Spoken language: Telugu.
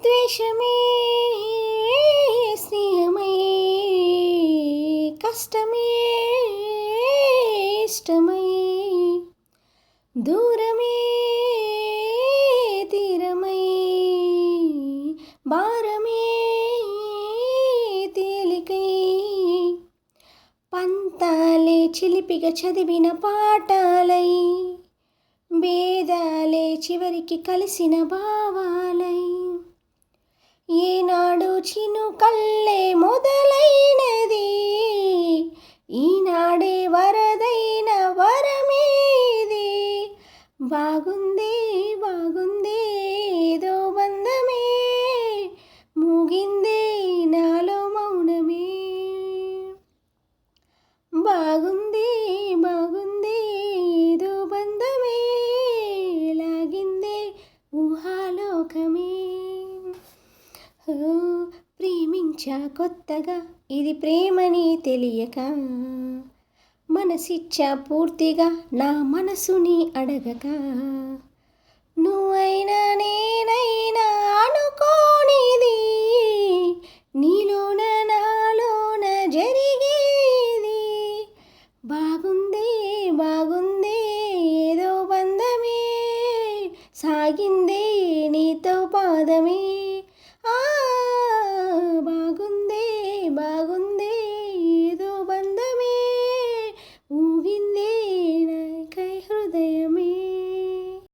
ద్వేషమే స్నేహమై, కష్టమే ఇష్టమై, దూరమే తీరమై, భారమే తేలికై, పంతాలే చిలిపిగా చదివిన పాఠాలై, భేదాలే చివరికి కలిసిన భావాలై, ఏనాడు చినుకల్లే మొదలైనది, ఈనాడే వరదైన వరమేది. బాగుంది బాగుంది ఏదో బంధమే, మూగిందే నాలో మౌనమే. బాగుంది బాగుంది ఏదో బంధమే, లాగిందే ఊహాలోకమే. ప్రేమించా కొత్తగా ఇది ప్రేమని తెలియక, మనసిచ్చా పూర్తిగా నా మనసుని అడగక, నువ్వైనా నేనైనా అనుకోనిది